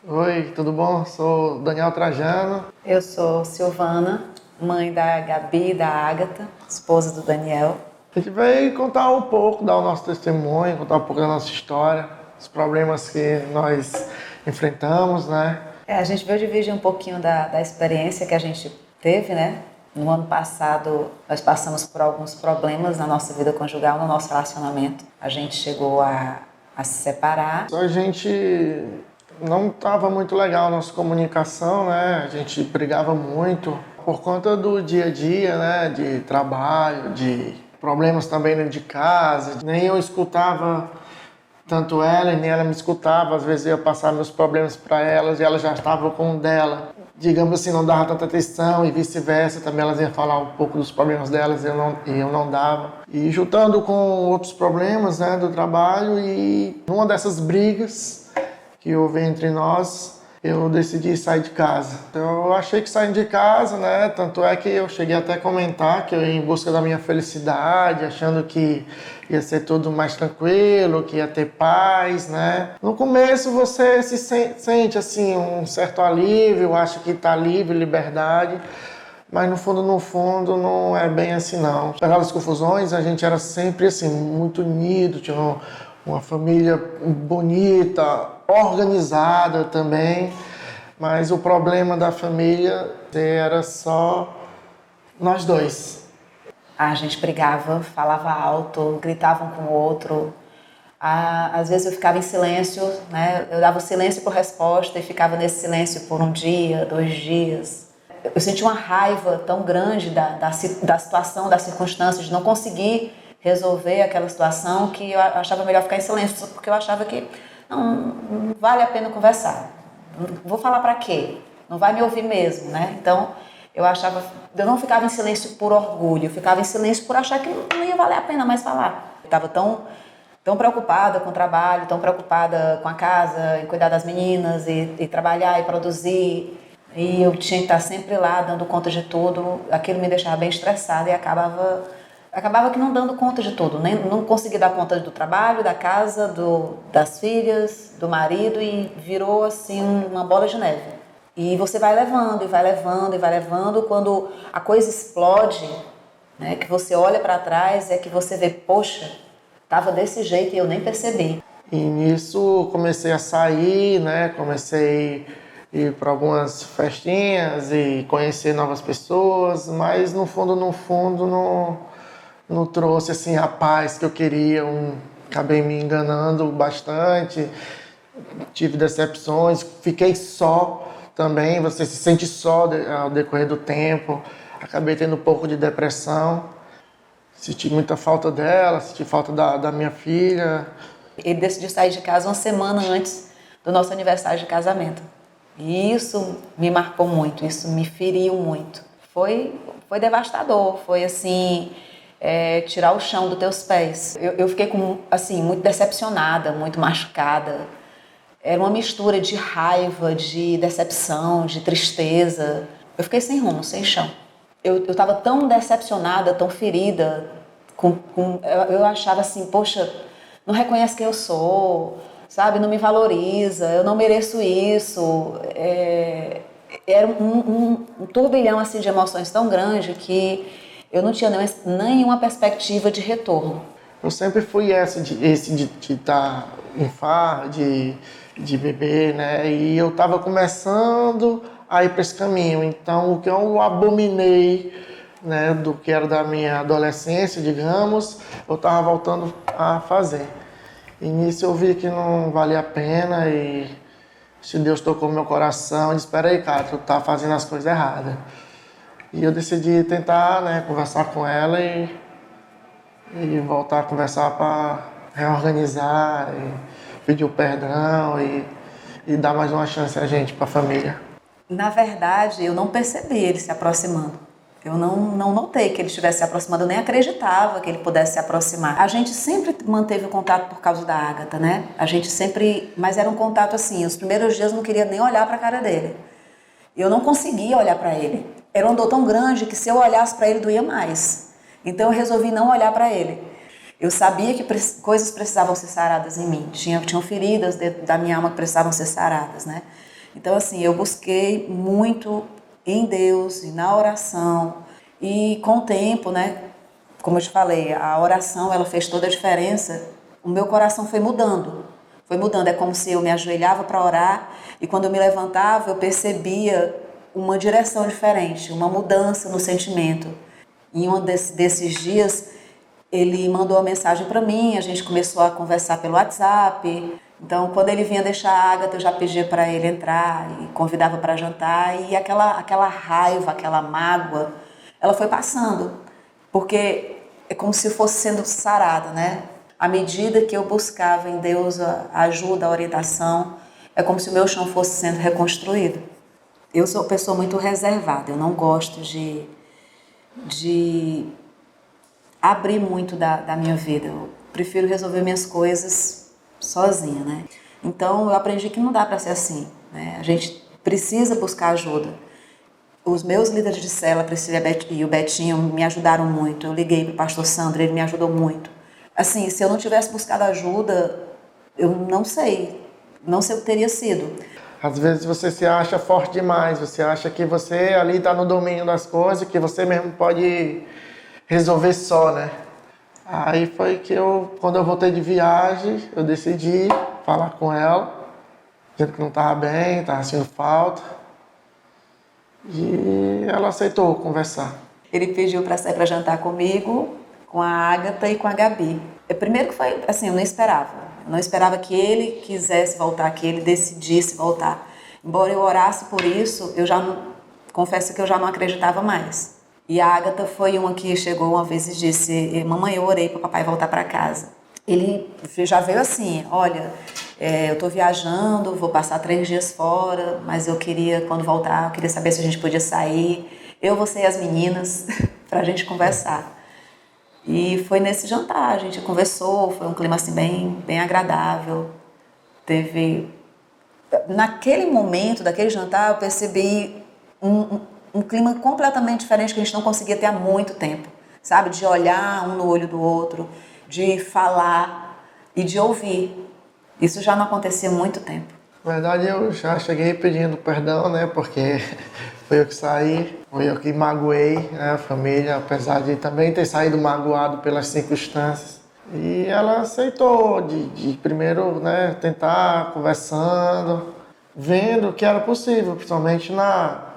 Oi, tudo bom? Sou Daniel Trajano. Eu sou Silvana, mãe da Gabi e da Ágata, esposa do Daniel. A gente vai contar um pouco, dar o nosso testemunho, contar um pouco da nossa história, os problemas que nós enfrentamos, né? A gente veio dividir um pouquinho da experiência que a gente teve, né? No ano passado, nós passamos por alguns problemas na nossa vida conjugal, no nosso relacionamento. A gente chegou a se separar. A gente não estava muito legal a nossa comunicação, né? A gente brigava muito por conta do dia a dia, né? De trabalho, de problemas também dentro de casa. Nem eu escutava tanto ela e nem ela me escutava. Às vezes eu ia passar meus problemas para elas e ela já estava com o dela. Digamos assim, não dava tanta atenção e vice-versa. Também elas iam falar um pouco dos problemas delas e eu não dava. E juntando com outros problemas, né, do trabalho, e numa dessas brigas que houve entre nós, eu decidi sair de casa. Eu achei que saindo de casa, né, tanto é que eu cheguei até a comentar que eu ia em busca da minha felicidade, achando que ia ser tudo mais tranquilo, que ia ter paz, né. No começo você se sente assim um certo alívio, acha que está livre, liberdade, mas no fundo não é bem assim não. Apesar das confusões, a gente era sempre assim, muito unido, tinha uma família bonita, organizada também, mas o problema da família era só nós dois. A gente brigava, falava alto, gritava um com o outro. Às vezes eu ficava em silêncio, né? Eu dava o silêncio por resposta e ficava nesse silêncio por um dia, 2 dias. Eu sentia uma raiva tão grande da situação, da circunstância, de não conseguir resolver aquela situação, que eu achava melhor ficar em silêncio, porque eu achava que não vale a pena conversar. Vou falar para quê? Não vai me ouvir mesmo, né? Então, eu não ficava em silêncio por orgulho, eu ficava em silêncio por achar que não ia valer a pena mais falar. Eu estava tão preocupada com o trabalho, tão preocupada com a casa, em cuidar das meninas, e trabalhar e produzir. E eu tinha que estar sempre lá, dando conta de tudo. Aquilo me deixava bem estressada e acabava que não dando conta de tudo. Nem, não conseguia dar conta do trabalho, da casa, das filhas, do marido, e virou assim uma bola de neve. E você vai levando, e vai levando, e vai levando. Quando a coisa explode, né, que você olha para trás, é que você vê, poxa, estava desse jeito e eu nem percebi. E nisso comecei a sair, né? Comecei a ir para algumas festinhas e conhecer novas pessoas, mas no fundo não trouxe assim a paz que eu queria. Acabei me enganando bastante, tive decepções, fiquei só também. Você se sente só ao decorrer do tempo. Acabei tendo um pouco de depressão, senti muita falta dela, senti falta da minha filha. Ele decidiu sair de casa uma semana antes do nosso aniversário de casamento. E isso me marcou muito, isso me feriu muito. Foi devastador, foi assim, tirar o chão dos teus pés. Eu fiquei assim, muito decepcionada, muito machucada. Era uma mistura de raiva, de decepção, de tristeza. Eu fiquei sem rumo, sem chão. Eu estava tão decepcionada, tão ferida, eu achava assim, poxa, não reconhece quem eu sou, sabe? Não me valoriza, eu não mereço isso. Era um turbilhão assim, de emoções tão grande que eu não tinha nenhuma perspectiva de retorno. Eu sempre fui esse de estar em farra, de beber, né? E eu estava começando a ir para esse caminho. Então, o que eu abominei, né, do que era da minha adolescência, digamos, eu estava voltando a fazer. E nisso eu vi que não valia a pena e se Deus tocou no meu coração, eu disse, espera aí, cara, tu tá fazendo as coisas erradas. E eu decidi tentar, né, conversar com ela e voltar a conversar para reorganizar, e pedir o perdão e dar mais uma chance a gente, para a família. Na verdade, eu não percebi ele se aproximando. Eu não notei que ele estivesse se aproximando, eu nem acreditava que ele pudesse se aproximar. A gente sempre manteve o contato por causa da Ágata, né? A gente sempre... Mas era um contato assim, os primeiros dias eu não queria nem olhar para a cara dele. Eu não conseguia olhar para ele. Era uma dor tão grande que se eu olhasse para ele doía mais. Então eu resolvi não olhar para ele. Eu sabia que coisas precisavam ser saradas em mim. Tinham feridas dentro da minha alma que precisavam ser saradas, né? Então, assim, eu busquei muito em Deus e na oração. E com o tempo, né, como eu te falei, a oração, ela fez toda a diferença. O meu coração foi mudando. Foi mudando. É como se eu me ajoelhava para orar e quando eu me levantava, eu percebia uma direção diferente, uma mudança no sentimento. Em um desses dias, ele mandou uma mensagem para mim, a gente começou a conversar pelo WhatsApp. Então, quando ele vinha deixar a Ágata, eu já pedia para ele entrar e convidava para jantar. E aquela raiva, aquela mágoa, ela foi passando. Porque é como se fosse sendo sarada, né? À medida que eu buscava em Deus a ajuda, a orientação, é como se o meu chão fosse sendo reconstruído. Eu sou uma pessoa muito reservada, eu não gosto de abrir muito da minha vida. Eu prefiro resolver minhas coisas sozinha, né? Então eu aprendi que não dá para ser assim, né? A gente precisa buscar ajuda. Os meus líderes de célula, a Priscila e o Betinho, me ajudaram muito. Eu liguei para o pastor Sandro, ele me ajudou muito. Assim, se eu não tivesse buscado ajuda, eu não sei o que teria sido. Às vezes você se acha forte demais, você acha que você ali está no domínio das coisas, que você mesmo pode resolver só, né? Aí foi que quando eu voltei de viagem, eu decidi falar com ela, dizendo que não estava bem, estava sentindo falta. E ela aceitou conversar. Ele pediu para sair para jantar comigo, com a Ágata e com a Gabi. Primeiro que foi, assim, eu não esperava. Eu não esperava que ele quisesse voltar, que ele decidisse voltar. Embora eu orasse por isso, confesso que eu já não acreditava mais. E a Ágata foi uma que chegou uma vez e disse: mamãe, eu orei para o papai voltar para casa. Ele já veio assim: olha, eu estou viajando, vou passar 3 dias fora, mas eu queria, quando voltar, eu queria saber se a gente podia sair, eu, você e as meninas, para a gente conversar. E foi nesse jantar, a gente conversou, foi um clima assim bem agradável. Naquele momento, daquele jantar, eu percebi um clima completamente diferente que a gente não conseguia ter há muito tempo, sabe? De olhar um no olho do outro, de falar e de ouvir. Isso já não acontecia há muito tempo. Na verdade, eu já cheguei pedindo perdão, né? Porque foi eu que saí, foi eu que magoei, né, a família, apesar de também ter saído magoado pelas circunstâncias. E ela aceitou de primeiro, né, tentar conversando, vendo que era possível, principalmente na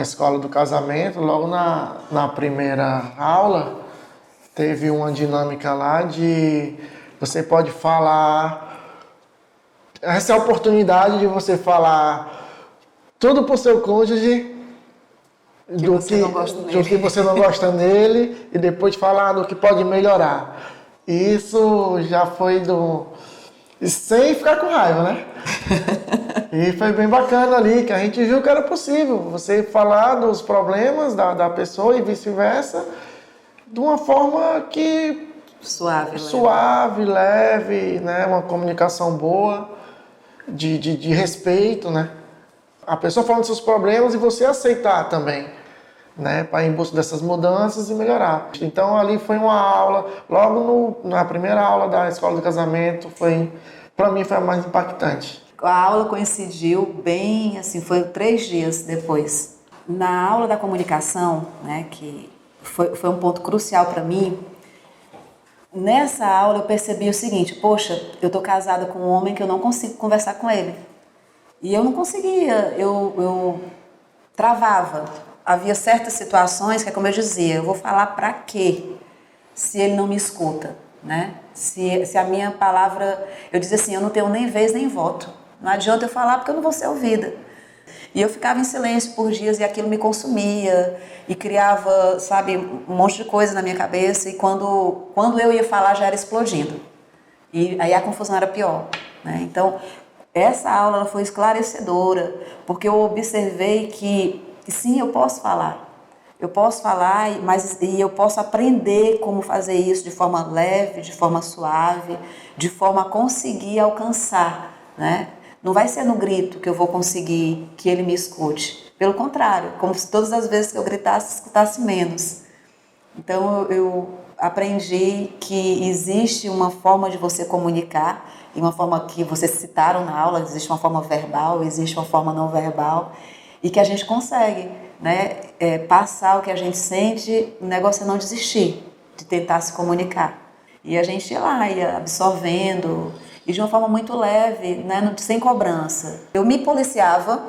escola do casamento. Logo na primeira aula, teve uma dinâmica lá de você pode falar. Essa é a oportunidade de você falar tudo pro seu cônjuge do que você não gosta nele e depois falar do que pode melhorar. Isso já foi sem ficar com raiva, né? E foi bem bacana ali, que a gente viu que era possível você falar dos problemas da pessoa e vice-versa de uma forma que suave, leve, né? Uma comunicação boa, de respeito, né? A pessoa falando dos seus problemas e você aceitar também, né? Para ir em busca dessas mudanças e melhorar. Então ali foi uma aula, logo na primeira aula da escola do casamento, para mim foi a mais impactante. A aula coincidiu bem, assim, foi 3 dias depois. Na aula da comunicação, né, que foi um ponto crucial para mim, nessa aula eu percebi o seguinte: poxa, eu tô casada com um homem que eu não consigo conversar com ele. E eu não conseguia, eu travava. Havia certas situações que é como eu dizia: eu vou falar para quê se ele não me escuta, né? Se a minha palavra, eu dizia assim, eu não tenho nem vez nem voto. Não adianta eu falar porque eu não vou ser ouvida. E eu ficava em silêncio por dias e aquilo me consumia e criava, sabe, um monte de coisa na minha cabeça. E quando eu ia falar já era explodindo. E aí a confusão era pior, né? Então, essa aula ela foi esclarecedora, porque eu observei que sim, eu posso falar. Eu posso falar, mas eu posso aprender como fazer isso de forma leve, de forma suave, de forma a conseguir alcançar, né? Não vai ser no grito que eu vou conseguir que ele me escute. Pelo contrário, como se todas as vezes que eu gritasse, escutasse menos. Então, aprendi que existe uma forma de você comunicar, e uma forma que vocês citaram na aula, existe uma forma verbal, existe uma forma não verbal, e que a gente consegue, né, passar o que a gente sente. O negócio é não desistir de tentar se comunicar. E a gente ia absorvendo, e de uma forma muito leve, né, sem cobrança. Eu me policiava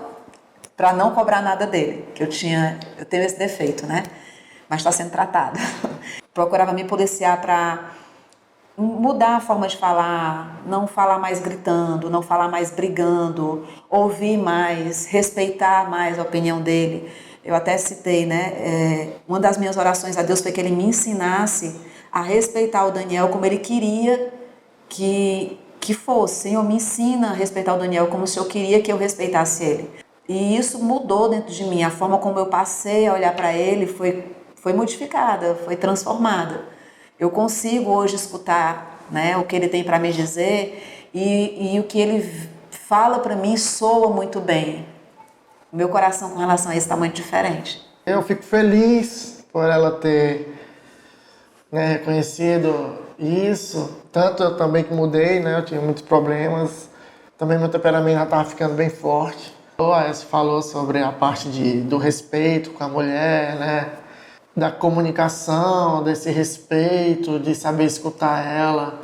para não cobrar nada dele, que eu tenho esse defeito, né? Mas está sendo tratado. Procurava me policiar para mudar a forma de falar, não falar mais gritando, não falar mais brigando, ouvir mais, respeitar mais a opinião dele. Eu até citei, né? Uma das minhas orações a Deus foi que ele me ensinasse a respeitar o Daniel como ele queria que fosse. Senhor, me ensina a respeitar o Daniel como o Senhor queria que eu respeitasse ele. E isso mudou dentro de mim. A forma como eu passei a olhar para ele foi modificada, foi transformada. Eu consigo hoje escutar, né, o que ele tem para me dizer, e o que ele fala para mim soa muito bem. O meu coração com relação a isso está muito diferente. Eu fico feliz por ela ter, né, reconhecido isso. Tanto eu também que mudei, né, eu tinha muitos problemas. Também meu temperamento já estava ficando bem forte. A Aécio falou sobre a parte do respeito com a mulher, né? Da comunicação, desse respeito, de saber escutar ela.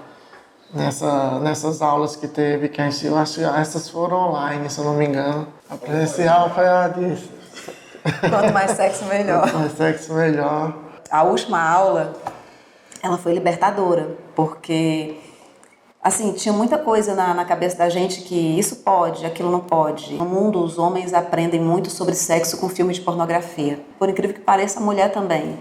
Nessas aulas que teve, que eu acho que essas foram online, se eu não me engano. A presencial foi a disso. Quanto mais sexo, melhor. Quanto mais sexo, melhor. A última aula, ela foi libertadora, porque... assim, tinha muita coisa na cabeça da gente que isso pode, aquilo não pode. No mundo, os homens aprendem muito sobre sexo com filme de pornografia. Por incrível que pareça, a mulher também.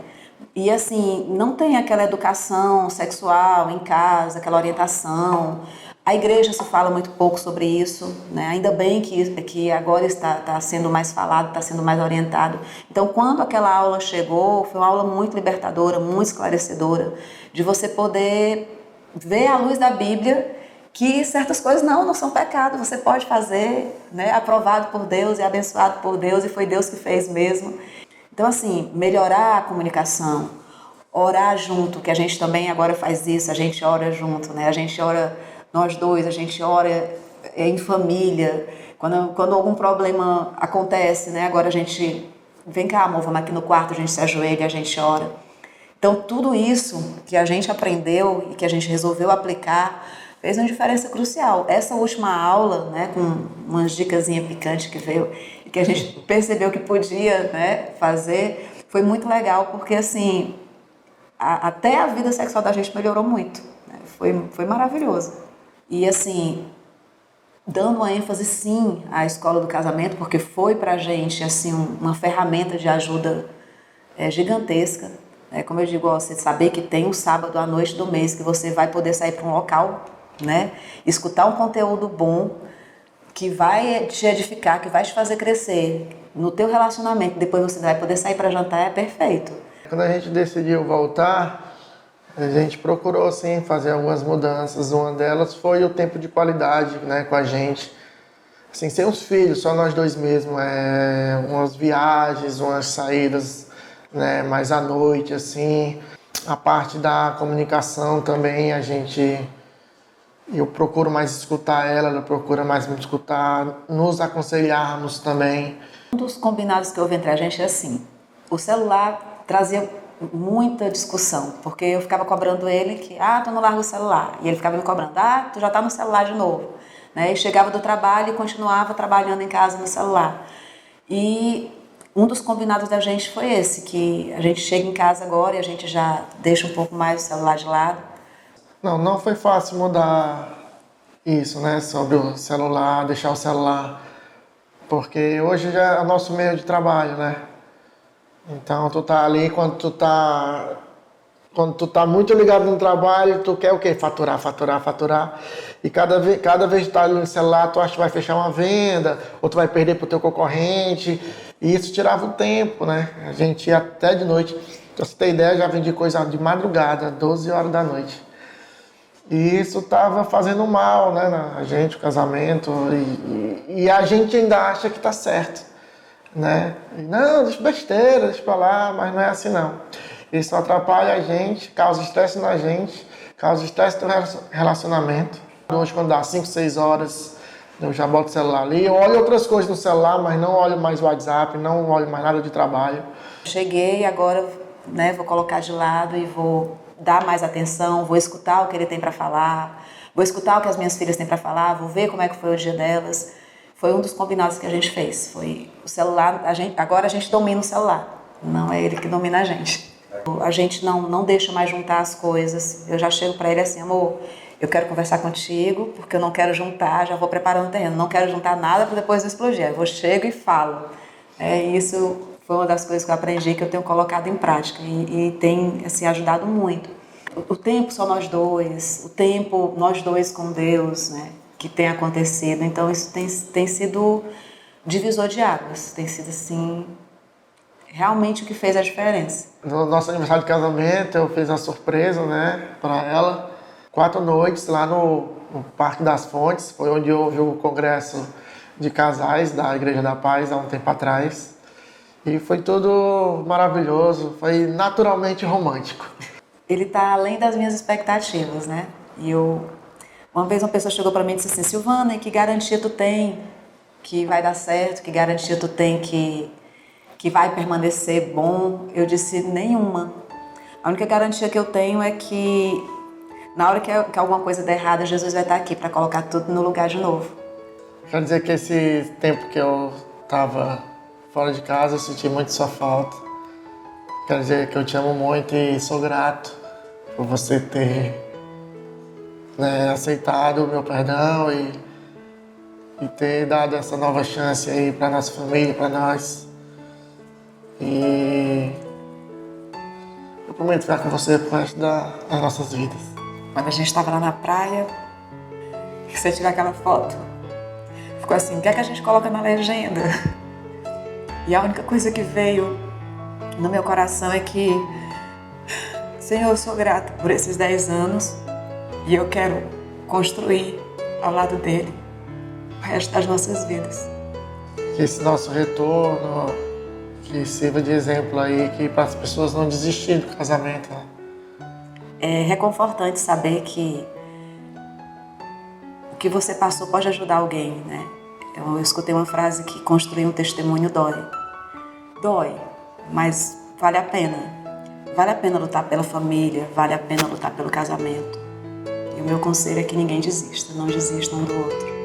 E assim, não tem aquela educação sexual em casa, aquela orientação. A igreja se fala muito pouco sobre isso, né? Ainda bem que agora está sendo mais falado, está sendo mais orientado. Então, quando aquela aula chegou, foi uma aula muito libertadora, muito esclarecedora, de você poder ver à luz da Bíblia que certas coisas não são pecado, você pode fazer, né, aprovado por Deus e abençoado por Deus, e foi Deus que fez mesmo. Então, assim, melhorar a comunicação, orar junto, que a gente também agora faz isso, a gente ora junto, né? A gente ora nós dois, a gente ora em família. Quando algum problema acontece, né? Agora a gente, vem cá, amor, vamos aqui no quarto, a gente se ajoelha, a gente ora. Então, tudo isso que a gente aprendeu e que a gente resolveu aplicar fez uma diferença crucial. Essa última aula, né, com umas dicasinhas picantes que veio e que a gente percebeu que podia, né, fazer, foi muito legal, porque assim, até a vida sexual da gente melhorou muito, né? Foi maravilhoso. E assim, dando uma ênfase sim à escola do casamento, porque foi pra gente assim, uma ferramenta de ajuda gigantesca. Como eu digo, você saber que tem um sábado à noite do mês que você vai poder sair para um local, né, escutar um conteúdo bom que vai te edificar, que vai te fazer crescer no teu relacionamento, depois você vai poder sair para jantar, é perfeito. Quando a gente decidiu voltar, a gente procurou assim fazer algumas mudanças. Uma delas foi o tempo de qualidade, né, com a gente. Assim, sem os filhos, só nós dois mesmo, umas viagens, umas saídas, né, mais à noite, assim. A parte da comunicação também, eu procuro mais escutar ela procura mais me escutar, nos aconselharmos também. Um dos combinados que houve entre a gente é assim, o celular trazia muita discussão, porque eu ficava cobrando ele que, tu não larga o celular, e ele ficava me cobrando, tu já tá no celular de novo, né? E chegava do trabalho e continuava trabalhando em casa no celular. E um dos combinados da gente foi esse, que a gente chega em casa agora e a gente já deixa um pouco mais o celular de lado. Não foi fácil mudar isso, né, sobre o celular, deixar o celular, porque hoje já é o nosso meio de trabalho, né? Então tu tá ali, quando tu tá muito ligado no trabalho, tu quer o quê? Faturar. E cada vez que tá ali no celular, tu acha que vai fechar uma venda, ou tu vai perder pro teu concorrente, e isso tirava o tempo, né? A gente ia até de noite. Pra você ter ideia, já vendi coisa de madrugada, 12 horas da noite. E isso estava fazendo mal, né, a gente, o casamento, e a gente ainda acha que está certo, né? Não, deixa besteira, deixa pra lá, mas não é assim não. Isso atrapalha a gente, causa estresse na gente, causa estresse do relacionamento. Hoje, quando dá 5, 6 horas, eu já boto o celular ali. Eu olho outras coisas no celular, mas não olho mais o WhatsApp, não olho mais nada de trabalho. Cheguei, agora, né, vou colocar de lado e vou dar mais atenção, vou escutar o que ele tem para falar, vou escutar o que as minhas filhas têm para falar, vou ver como é que foi o dia delas. Foi um dos combinados que a gente fez. Foi o celular, agora a gente domina o celular, não é ele que domina a gente. A gente não deixa mais juntar as coisas. Eu já chego para ele assim, amor, eu quero conversar contigo, porque eu não quero juntar, já vou preparando o terreno, não quero juntar nada para depois não explodir. Aí eu chego e falo. Isso foi uma das coisas que eu aprendi, que eu tenho colocado em prática e tem assim, ajudado muito. O tempo só nós dois, o tempo nós dois com Deus, né, que tem acontecido. Então isso tem sido divisor de águas, tem sido assim, realmente o que fez a diferença. No nosso aniversário de casamento, eu fiz uma surpresa, né, para ela. 4 noites lá no Parque das Fontes, foi onde houve o congresso de casais da Igreja da Paz há um tempo atrás. E foi tudo maravilhoso, foi naturalmente romântico. Ele está além das minhas expectativas, né? Uma vez uma pessoa chegou para mim e disse assim, Silvana, que garantia tu tem que vai dar certo? Que garantia tu tem que vai permanecer bom? Eu disse, nenhuma. A única garantia que eu tenho é que na hora que alguma coisa der errada, Jesus vai estar aqui para colocar tudo no lugar de novo. Quero dizer que esse tempo que eu estava fora de casa, eu senti muito sua falta. Quero dizer que eu te amo muito e sou grato por você ter, né, aceitado o meu perdão e ter dado essa nova chance aí para nossa família, para nós. E eu prometo ficar com você pro resto das nossas vidas. Quando a gente estava lá na praia, que você tirou aquela foto, ficou assim, o que é que a gente coloca na legenda? E a única coisa que veio no meu coração é que, Senhor, eu sou grata por esses 10 anos e eu quero construir ao lado dele o resto das nossas vidas. Que esse nosso retorno, que sirva de exemplo aí, que para as pessoas não desistirem do casamento, né? É reconfortante saber que o que você passou pode ajudar alguém, né? Eu escutei uma frase que construir um testemunho dói. Dói, mas vale a pena. Vale a pena lutar pela família, vale a pena lutar pelo casamento. E o meu conselho é que ninguém desista, não desista um do outro.